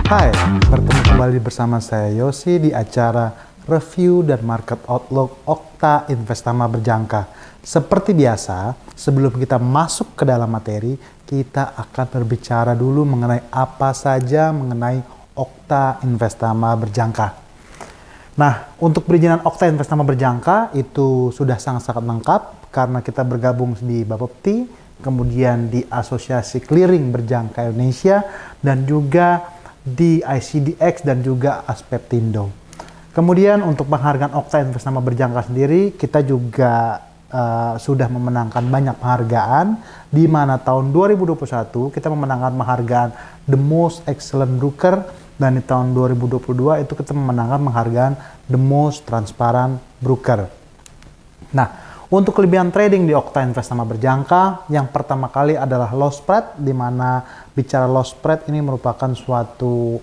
Hai, bertemu kembali bersama saya Yosi di acara Review dan Market Outlook Okta Investama Berjangka. Seperti biasa, sebelum kita masuk ke dalam materi, kita akan berbicara dulu mengenai apa saja mengenai Okta Investama Berjangka. Nah, untuk perizinan Okta Investama Berjangka itu sudah sangat-sangat lengkap karena kita bergabung di Bapepti, kemudian di Asosiasi Clearing Berjangka Indonesia, dan juga di ICDX dan juga Aspeptindo. Kemudian untuk penghargaan Okta Investama Berjangka sendiri, kita juga sudah memenangkan banyak penghargaan, di mana tahun 2021 kita memenangkan penghargaan The Most Excellent Broker, dan di tahun 2022 itu kita memenangkan penghargaan The Most Transparent Broker. Nah, untuk kelebihan trading di Okta Investama Berjangka, yang pertama kali adalah loss spread, di mana bicara loss spread ini merupakan suatu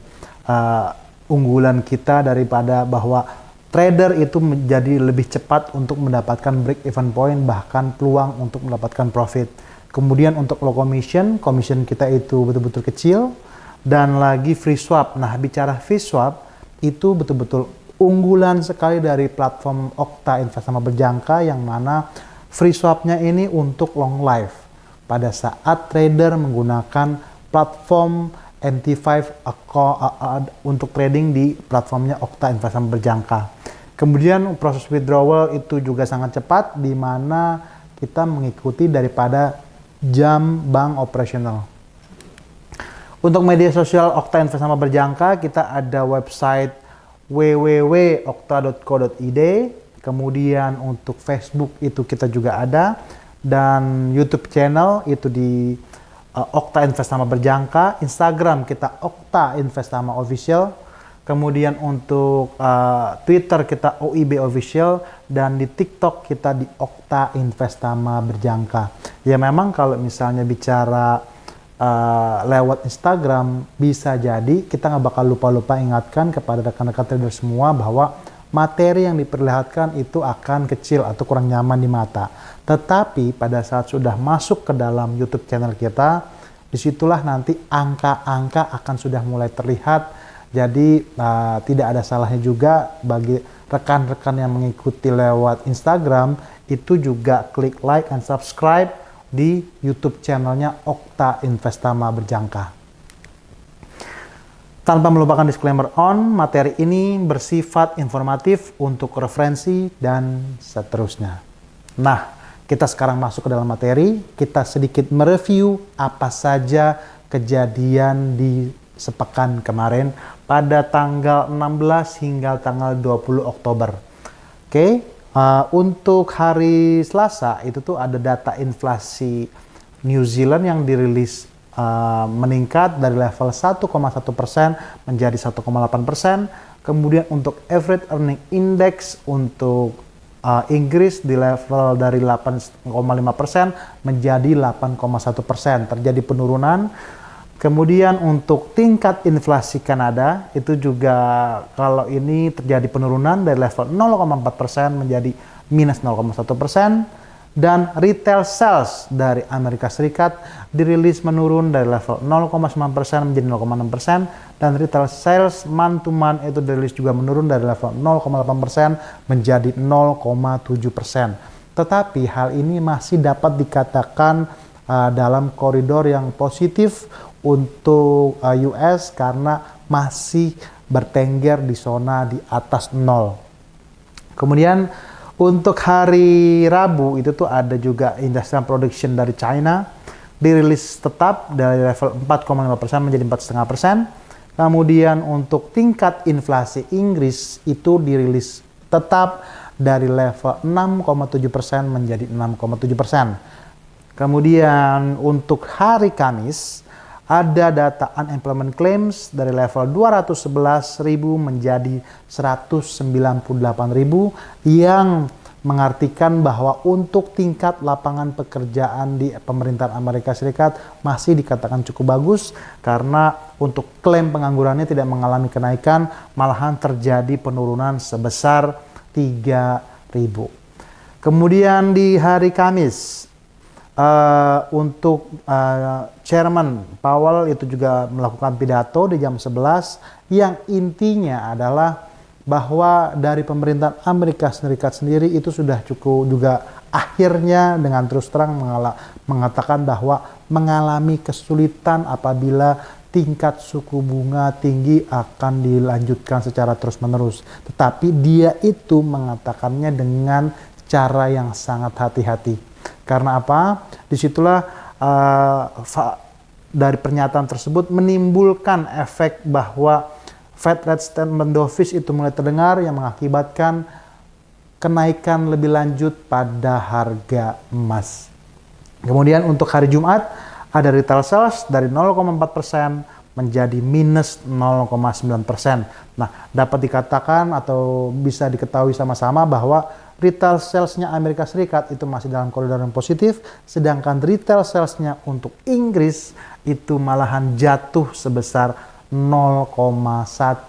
unggulan kita daripada bahwa trader itu menjadi lebih cepat untuk mendapatkan break even point, bahkan peluang untuk mendapatkan profit. Kemudian untuk low commission kita itu betul-betul kecil, dan lagi free swap. Nah, bicara free swap itu betul-betul unggulan sekali dari platform Okta Investama Berjangka, yang mana free swapnya ini untuk long life. Pada saat trader menggunakan platform MT5 untuk trading di platformnya Okta Investama Berjangka. Kemudian proses withdrawal itu juga sangat cepat, di mana kita mengikuti daripada jam bank operasional. Untuk media sosial Okta Investama Berjangka, kita ada website www.okta.co.id, kemudian untuk Facebook itu kita juga ada, dan YouTube channel itu di Okta Investama Berjangka, Instagram kita Okta Investama Official, kemudian untuk Twitter kita OIB Official, dan di TikTok kita di Okta Investama Berjangka. Ya memang kalau misalnya bicara lewat Instagram, bisa jadi kita nggak bakal lupa-lupa ingatkan kepada rekan-rekan trader semua bahwa materi yang diperlihatkan itu akan kecil atau kurang nyaman di mata. Tetapi pada saat sudah masuk ke dalam YouTube channel kita, disitulah nanti angka-angka akan sudah mulai terlihat. Jadi tidak ada salahnya juga bagi rekan-rekan yang mengikuti lewat Instagram itu juga klik like and subscribe di YouTube channelnya Okta Investama Berjangka. Tanpa melupakan disclaimer materi ini bersifat informatif untuk referensi dan seterusnya. Nah, kita sekarang masuk ke dalam materi, kita sedikit mereview apa saja kejadian di sepekan kemarin pada tanggal 16 hingga tanggal 20 Oktober. Oke. Untuk hari Selasa itu tuh ada data inflasi New Zealand yang dirilis meningkat dari level 1,1% menjadi 1,8%. Kemudian untuk average earning index untuk Inggris di level dari 8,5% menjadi 8,1%, terjadi penurunan. Kemudian untuk tingkat inflasi Kanada itu juga kalau ini terjadi penurunan dari level 0,4% menjadi minus 0,1%, dan retail sales dari Amerika Serikat dirilis menurun dari level 0,9% menjadi 0,6%, dan retail sales month to month itu dirilis juga menurun dari level 0,8% menjadi 0,7%. Tetapi hal ini masih dapat dikatakan dalam koridor yang positif untuk US karena masih bertengger di zona di atas 0. Kemudian untuk hari Rabu itu tuh ada juga industrial production dari China dirilis tetap dari level 4,5% menjadi 4,5%. Kemudian untuk tingkat inflasi Inggris itu dirilis tetap dari level 6,7% menjadi 6,7%. Kemudian untuk hari Kamis ada data unemployment claims dari level 211.000 menjadi 198.000, yang mengartikan bahwa untuk tingkat lapangan pekerjaan di pemerintahan Amerika Serikat masih dikatakan cukup bagus karena untuk klaim penganggurannya tidak mengalami kenaikan, malahan terjadi penurunan sebesar 3.000. Kemudian di hari Kamis Chairman Powell itu juga melakukan pidato di jam 11 yang intinya adalah bahwa dari pemerintahan Amerika Serikat sendiri itu sudah cukup juga akhirnya dengan terus terang mengatakan bahwa mengalami kesulitan apabila tingkat suku bunga tinggi akan dilanjutkan secara terus-menerus. Tetapi dia itu mengatakannya dengan cara yang sangat hati-hati. Karena apa? Disitulah dari pernyataan tersebut menimbulkan efek bahwa Fed Rate Statement Dovish itu mulai terdengar yang mengakibatkan kenaikan lebih lanjut pada harga emas. Kemudian untuk hari Jumat ada retail sales dari 0,4% menjadi minus 0,9%. Nah, dapat dikatakan atau bisa diketahui sama-sama bahwa retail sales-nya Amerika Serikat itu masih dalam koridor yang positif, sedangkan retail sales-nya untuk Inggris itu malahan jatuh sebesar 0,13%,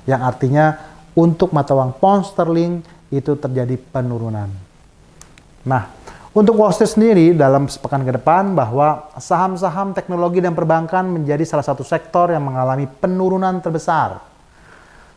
yang artinya untuk mata uang pound sterling itu terjadi penurunan. Nah, untuk Wall Street sendiri dalam sepekan ke depan bahwa saham-saham teknologi dan perbankan menjadi salah satu sektor yang mengalami penurunan terbesar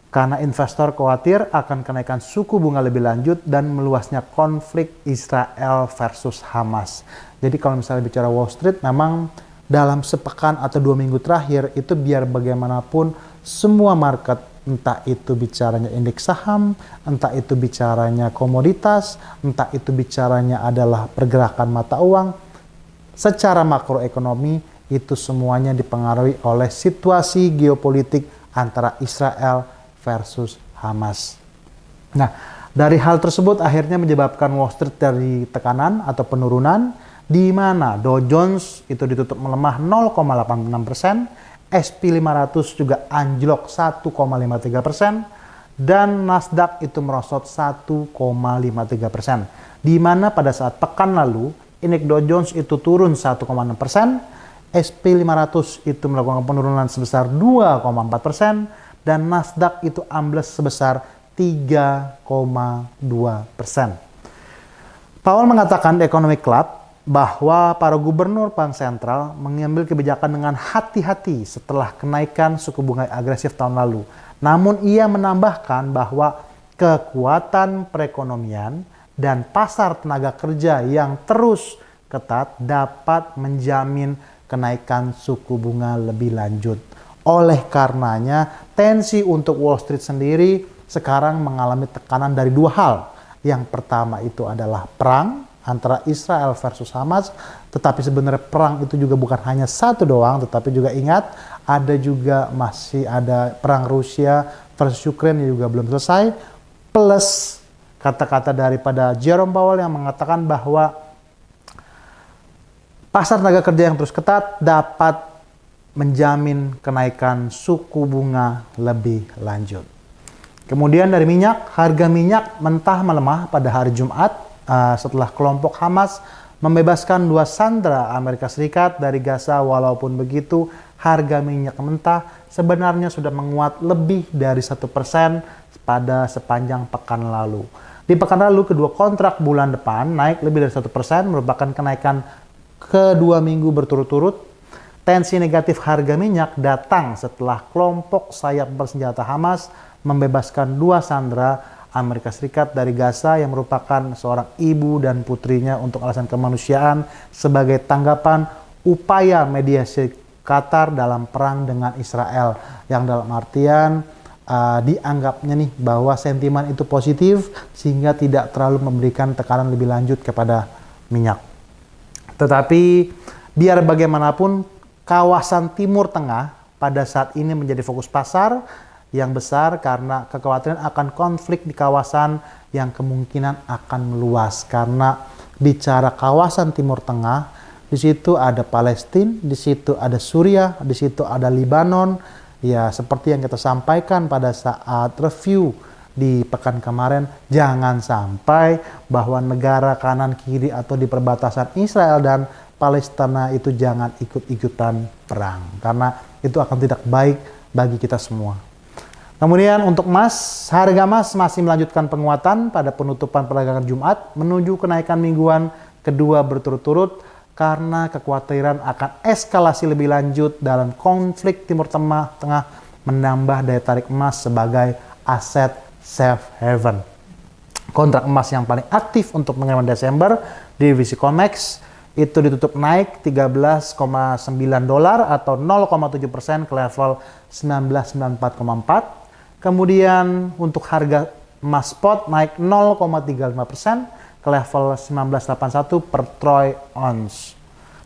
karena investor khawatir akan kenaikan suku bunga lebih lanjut dan meluasnya konflik Israel versus Hamas. Jadi kalau misalnya bicara Wall Street, memang dalam sepekan atau 2 minggu terakhir itu biar bagaimanapun semua market, entah itu bicaranya indeks saham, entah itu bicaranya komoditas, entah itu bicaranya adalah pergerakan mata uang, secara makroekonomi itu semuanya dipengaruhi oleh situasi geopolitik antara Israel versus Hamas. Nah, dari hal tersebut akhirnya menyebabkan Wall Street dari tekanan atau penurunan, di mana Dow Jones itu ditutup melemah 0,86%, S&P 500 juga anjlok 1,53%, dan Nasdaq itu merosot 1,53%. Di mana pada saat pekan lalu, indeks Dow Jones itu turun 1,6%, S&P 500 itu melakukan penurunan sebesar 2,4%, dan Nasdaq itu ambles sebesar 3,2%. Powell mengatakan di Economic Club bahwa para gubernur bank sentral mengambil kebijakan dengan hati-hati setelah kenaikan suku bunga agresif tahun lalu. Namun ia menambahkan bahwa kekuatan perekonomian dan pasar tenaga kerja yang terus ketat dapat menjamin kenaikan suku bunga lebih lanjut. Oleh karenanya, tensi untuk Wall Street sendiri sekarang mengalami tekanan dari dua hal. Yang pertama itu adalah perang antara Israel versus Hamas, tetapi sebenarnya perang itu juga bukan hanya satu doang, tetapi juga ingat masih ada perang Rusia versus Ukraine yang juga belum selesai, plus kata-kata daripada Jerome Powell yang mengatakan bahwa pasar tenaga kerja yang terus ketat dapat menjamin kenaikan suku bunga lebih lanjut. Kemudian dari minyak, harga minyak mentah melemah pada hari Jumat setelah kelompok Hamas membebaskan 2 sandera Amerika Serikat dari Gaza. Walaupun begitu, harga minyak mentah sebenarnya sudah menguat lebih dari 1% pada sepanjang pekan lalu. Di pekan lalu, kedua kontrak bulan depan naik lebih dari 1%, merupakan kenaikan kedua minggu berturut-turut. Tensi negatif harga minyak datang setelah kelompok sayap bersenjata Hamas membebaskan 2 sandera Amerika Serikat dari Gaza yang merupakan seorang ibu dan putrinya untuk alasan kemanusiaan sebagai tanggapan upaya mediasi Qatar dalam perang dengan Israel, yang dalam artian dianggapnya nih bahwa sentimen itu positif sehingga tidak terlalu memberikan tekanan lebih lanjut kepada minyak. Tetapi biar bagaimanapun kawasan Timur Tengah pada saat ini menjadi fokus pasar yang besar karena kekhawatiran akan konflik di kawasan yang kemungkinan akan meluas. Karena bicara kawasan Timur Tengah, di situ ada Palestina, di situ ada Suriah, di situ ada Lebanon. Ya, seperti yang kita sampaikan pada saat review di pekan kemarin, jangan sampai bahwa negara kanan kiri atau di perbatasan Israel dan Palestina itu jangan ikut-ikutan perang, karena itu akan tidak baik bagi kita semua. Kemudian untuk emas, harga emas masih melanjutkan penguatan pada penutupan perdagangan Jumat menuju kenaikan mingguan kedua berturut-turut karena kekhawatiran akan eskalasi lebih lanjut dalam konflik Timur Tengah menambah daya tarik emas sebagai aset safe haven. Kontrak emas yang paling aktif untuk pengiriman Desember di divisi COMEX itu ditutup naik $13,9 atau 0,7% ke level 1994,4. Kemudian untuk harga emas spot naik 0,35% ke level 1981 per troy ounce.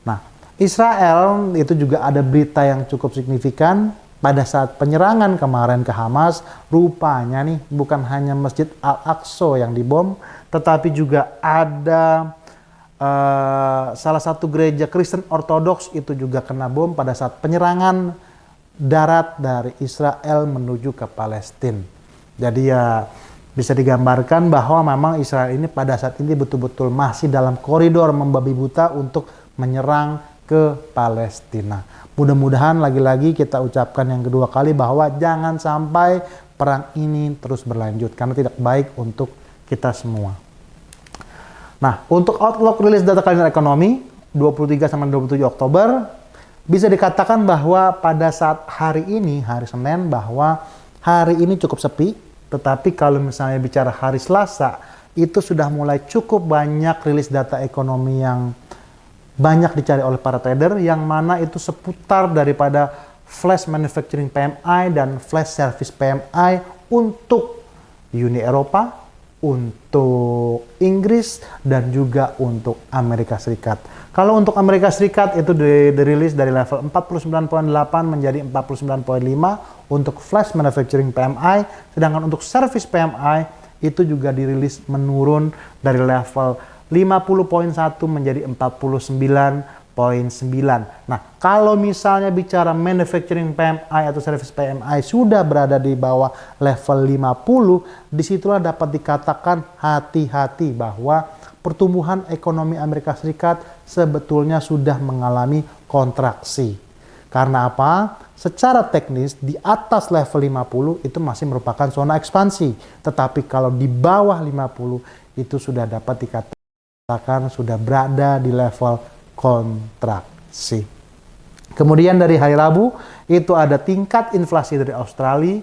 Nah, Israel itu juga ada berita yang cukup signifikan pada saat penyerangan kemarin ke Hamas. Rupanya nih bukan hanya Masjid Al-Aqsa yang dibom, tetapi juga ada salah satu gereja Kristen Ortodoks itu juga kena bom pada saat penyerangan darat dari Israel menuju ke Palestina. Jadi ya bisa digambarkan bahwa memang Israel ini pada saat ini betul-betul masih dalam koridor membabi buta untuk menyerang ke Palestina. Mudah-mudahan lagi-lagi kita ucapkan yang kedua kali bahwa jangan sampai perang ini terus berlanjut karena tidak baik untuk kita semua. Nah, untuk outlook rilis data kalender ekonomi 23 sampai 27 Oktober bisa dikatakan bahwa pada saat hari ini, hari Senin, bahwa hari ini cukup sepi. Tetapi kalau misalnya bicara hari Selasa, itu sudah mulai cukup banyak rilis data ekonomi yang banyak dicari oleh para trader, yang mana itu seputar daripada flash manufacturing PMI dan flash service PMI untuk Uni Eropa, untuk Inggris, dan juga untuk Amerika Serikat. Kalau untuk Amerika Serikat itu dirilis dari level 49,8 menjadi 49,5 untuk flash manufacturing PMI, sedangkan untuk service PMI itu juga dirilis menurun dari level 50,1 menjadi 49,9. Nah, kalau misalnya bicara manufacturing PMI atau service PMI sudah berada di bawah level 50, disitulah dapat dikatakan hati-hati bahwa pertumbuhan ekonomi Amerika Serikat sebetulnya sudah mengalami kontraksi. Karena apa? Secara teknis di atas level 50 itu masih merupakan zona ekspansi. Tetapi kalau di bawah 50 itu sudah dapat dikatakan sudah berada di level kontraksi. Kemudian dari hari Rabu itu ada tingkat inflasi dari Australia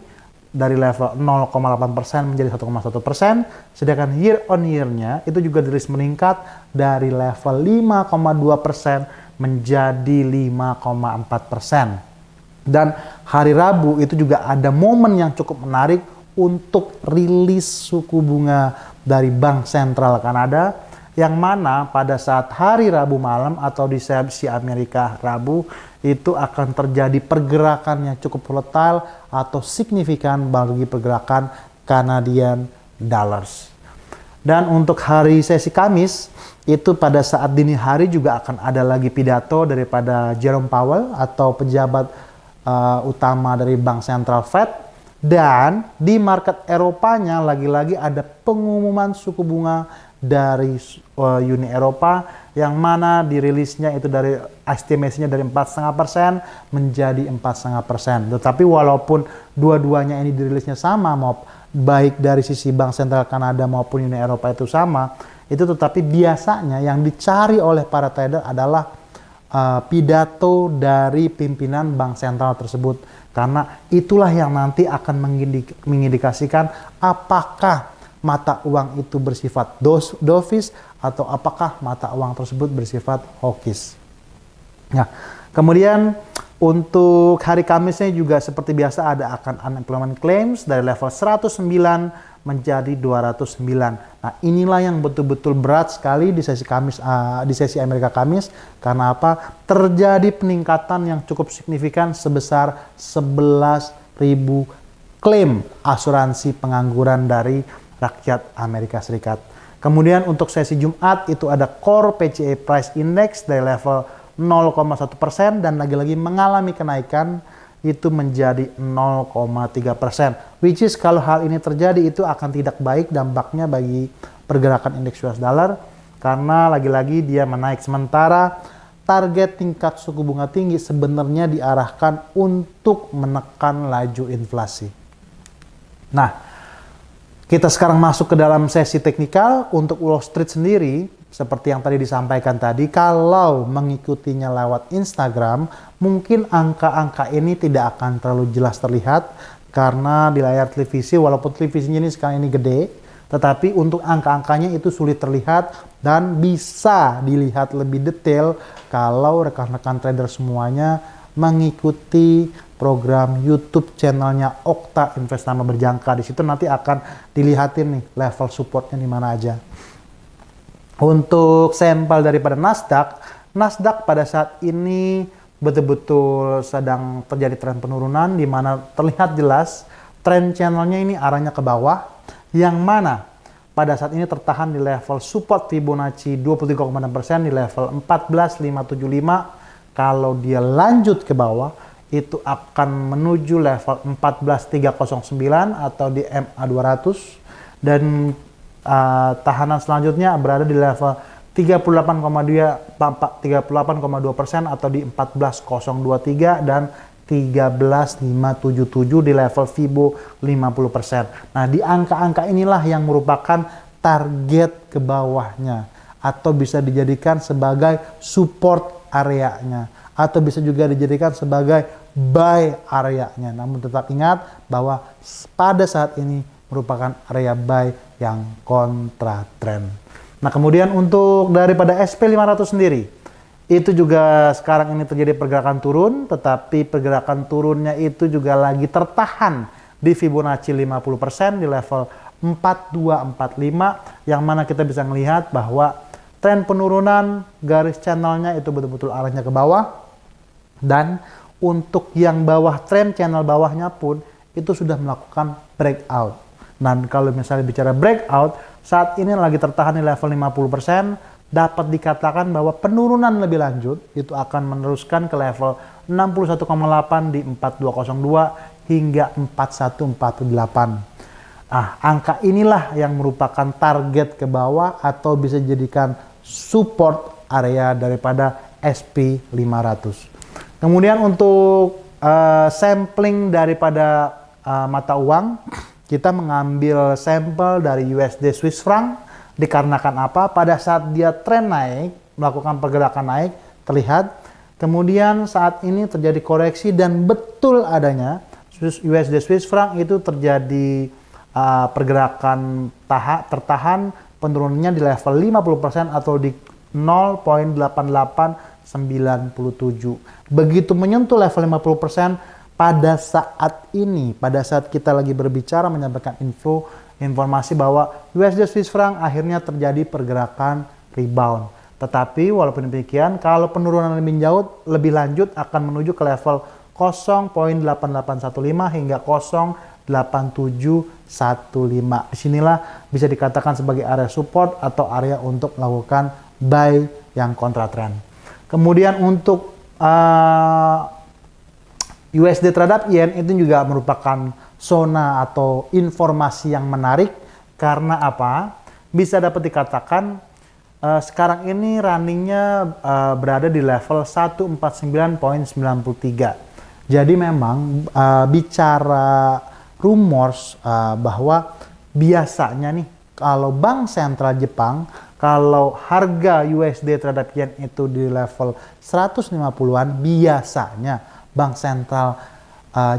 dari level 0,8% menjadi 1,1%, sedangkan year on year-nya itu juga dirilis meningkat dari level 5,2% menjadi 5,4%. Dan hari Rabu itu juga ada momen yang cukup menarik untuk rilis suku bunga dari Bank Sentral Kanada, yang mana pada saat hari Rabu malam atau di sesi Amerika Rabu itu akan terjadi pergerakan yang cukup volatile atau signifikan bagi pergerakan Canadian dollars. Dan untuk hari sesi Kamis itu pada saat dini hari juga akan ada lagi pidato daripada Jerome Powell atau pejabat utama dari Bank Sentral Fed. Dan di market Eropanya lagi-lagi ada pengumuman suku bunga dari Uni Eropa, yang mana dirilisnya itu dari estimasinya dari 4,5% menjadi 4,5%. Tetapi walaupun dua-duanya ini dirilisnya sama, baik dari sisi Bank Sentral Kanada maupun Uni Eropa itu sama, itu tetapi biasanya yang dicari oleh para trader adalah pidato dari pimpinan Bank Sentral tersebut, karena itulah yang nanti akan mengindikasikan apakah mata uang itu bersifat dovish atau apakah mata uang tersebut bersifat hawkish. Nah, kemudian untuk hari Kamisnya juga seperti biasa ada akan unemployment claims dari level 109 menjadi 209. Nah, inilah yang betul-betul berat sekali di sesi Kamis, di sesi Amerika Kamis. Karena apa? Terjadi peningkatan yang cukup signifikan sebesar 11.000 klaim asuransi pengangguran dari rakyat Amerika Serikat. Kemudian untuk sesi Jumat itu ada Core PCE Price Index dari level 0,1% dan lagi-lagi mengalami kenaikan itu menjadi 0,3%. Which is kalau hal ini terjadi itu akan tidak baik dampaknya bagi pergerakan indeks US dollar, karena lagi-lagi dia menaik, sementara target tingkat suku bunga tinggi sebenarnya diarahkan untuk menekan laju inflasi. Nah, kita sekarang masuk ke dalam sesi teknikal. Untuk Wall Street sendiri, seperti yang tadi disampaikan tadi, kalau mengikutinya lewat Instagram, mungkin angka-angka ini tidak akan terlalu jelas terlihat karena di layar televisi, walaupun televisinya ini sekarang ini gede, tetapi untuk angka-angkanya itu sulit terlihat dan bisa dilihat lebih detail kalau rekan-rekan trader semuanya mengikuti program YouTube channelnya Okta Investama Berjangka. Di situ nanti akan dilihatin nih level supportnya di mana aja. Untuk sampel daripada Nasdaq pada saat ini betul-betul sedang terjadi tren penurunan di mana terlihat jelas tren channelnya ini arahnya ke bawah, yang mana pada saat ini tertahan di level support Fibonacci 23,6% di level 14.575. Kalau dia lanjut ke bawah itu akan menuju level 14.309 atau di MA 200, dan tahanan selanjutnya berada di level 38,2% atau di 14.023 dan 13.577 di level Fibo 50%. Nah, di angka-angka inilah yang merupakan target ke bawahnya atau bisa dijadikan sebagai support areanya atau bisa juga dijadikan sebagai buy areanya. Namun tetap ingat bahwa pada saat ini merupakan area buy yang kontra trend. Nah, kemudian untuk daripada SP500 sendiri, itu juga sekarang ini terjadi pergerakan turun, tetapi pergerakan turunnya itu juga lagi tertahan di Fibonacci 50% di level 4245, yang mana kita bisa melihat bahwa tren penurunan garis channelnya itu betul-betul arahnya ke bawah, dan untuk yang bawah tren channel bawahnya pun itu sudah melakukan breakout. Dan kalau misalnya bicara breakout, saat ini lagi tertahan di level 50%, dapat dikatakan bahwa penurunan lebih lanjut itu akan meneruskan ke level 61,8 di 4202 hingga 4148. Angka inilah yang merupakan target ke bawah atau bisa dijadikan support area daripada SP500. Kemudian untuk sampling daripada mata uang, kita mengambil sampel dari USD Swiss franc. Dikarenakan apa? Pada saat dia tren naik, melakukan pergerakan naik, terlihat. Kemudian saat ini terjadi koreksi dan betul adanya USD Swiss franc itu terjadi pergerakan tertahan penurunannya di level 50% atau di 0.8897. Begitu menyentuh level 50%, pada saat ini, pada saat kita lagi berbicara menyampaikan informasi bahwa USD Swiss franc akhirnya terjadi pergerakan rebound. Tetapi walaupun demikian, kalau penurunan lebih lanjut akan menuju ke level 0.8815 hingga 0.8715. Disinilah bisa dikatakan sebagai area support atau area untuk melakukan buy yang kontra trend. Kemudian untuk USD terhadap yen itu juga merupakan zona atau informasi yang menarik karena apa? Bisa dapat dikatakan sekarang ini runningnya berada di level 149.93. Jadi memang bicara rumors bahwa biasanya nih kalau Bank Sentral Jepang, kalau harga USD terhadap yen itu di level 150-an, biasanya Bank Sentral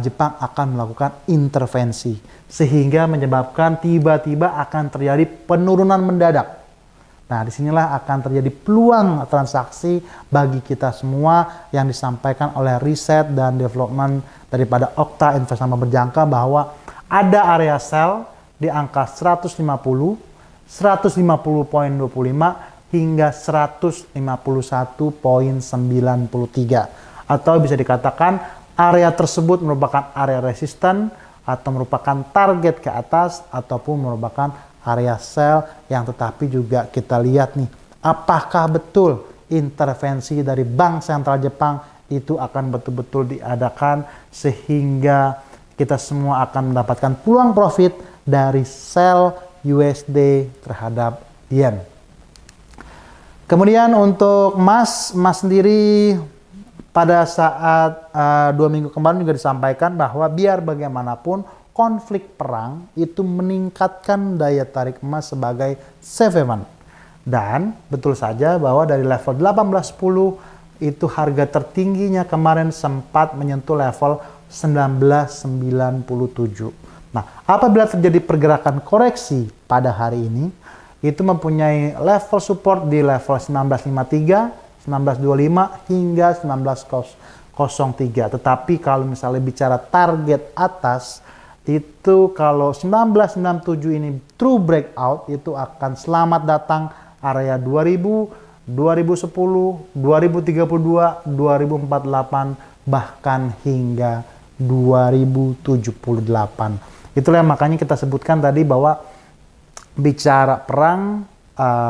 Jepang akan melakukan intervensi sehingga menyebabkan tiba-tiba akan terjadi penurunan mendadak. Nah, disinilah akan terjadi peluang transaksi bagi kita semua yang disampaikan oleh riset dan development daripada Okta Investama Berjangka bahwa ada area sell di angka 150, 150.25 hingga 151.93. Atau bisa dikatakan area tersebut merupakan area resisten atau merupakan target ke atas ataupun merupakan area sell yang tetapi juga kita lihat nih apakah betul intervensi dari Bank Sentral Jepang itu akan betul-betul diadakan sehingga kita semua akan mendapatkan peluang profit dari sell USD terhadap yen. Kemudian untuk emas sendiri pada saat 2 minggu kemarin juga disampaikan bahwa biar bagaimanapun konflik perang itu meningkatkan daya tarik emas sebagai safe haven. Dan betul saja bahwa dari level 1810 itu harga tertingginya kemarin sempat menyentuh level 1997. Nah, apabila terjadi pergerakan koreksi pada hari ini, itu mempunyai level support di level 1953, 1925 hingga 1903. Tetapi kalau misalnya bicara target atas, itu kalau 1997 ini true breakout, itu akan selamat datang area 2000, 2010, 2032, 2048, bahkan hingga 2078. Itulah yang makanya kita sebutkan tadi bahwa bicara perang,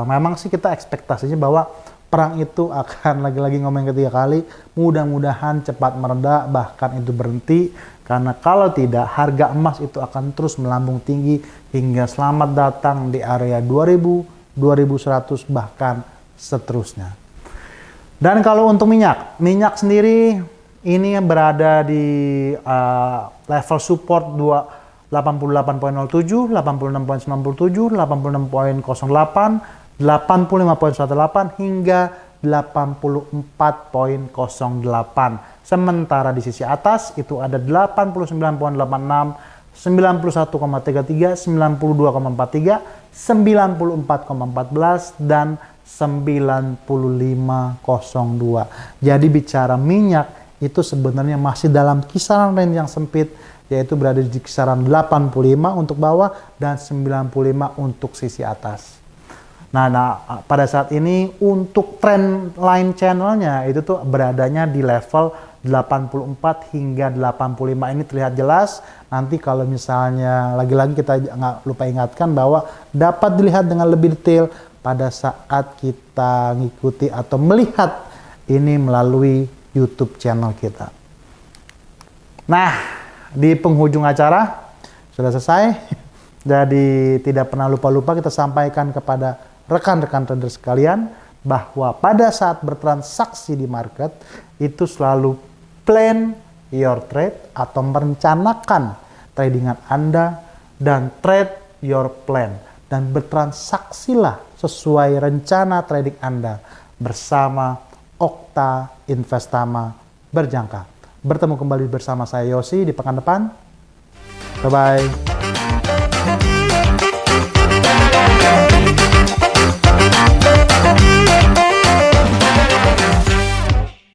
memang sih kita ekspektasinya bahwa perang itu akan lagi-lagi ngomong ketiga kali, mudah-mudahan cepat mereda, bahkan itu berhenti. Karena kalau tidak, harga emas itu akan terus melambung tinggi hingga selamat datang di area 2000, 2100 bahkan seterusnya. Dan kalau untuk minyak sendiri ini berada di level support 88.07, 86.97, 86.08, 85.18 hingga 84.08. Sementara di sisi atas itu ada 89.86, 91,33, 92,43, 94,14 dan 95,02. Jadi bicara minyak itu sebenarnya masih dalam kisaran range yang sempit, yaitu berada di kisaran 85 untuk bawah dan 95 untuk sisi atas. Nah, pada saat ini untuk trend line channelnya itu tuh beradanya di level 84 hingga 85. Ini terlihat jelas. Nanti kalau misalnya lagi-lagi kita nggak lupa ingatkan bahwa dapat dilihat dengan lebih detail pada saat kita ngikuti atau melihat ini melalui YouTube channel kita. Nah, di penghujung acara sudah selesai. Jadi tidak pernah lupa-lupa kita sampaikan kepada rekan-rekan trader sekalian bahwa pada saat bertransaksi di market itu selalu plan your trade atau merencanakan tradingan Anda dan trade your plan, dan bertransaksilah sesuai rencana trading Anda bersama Okta Investama Berjangka. Bertemu kembali bersama saya Yosi di pekan depan. Bye-bye.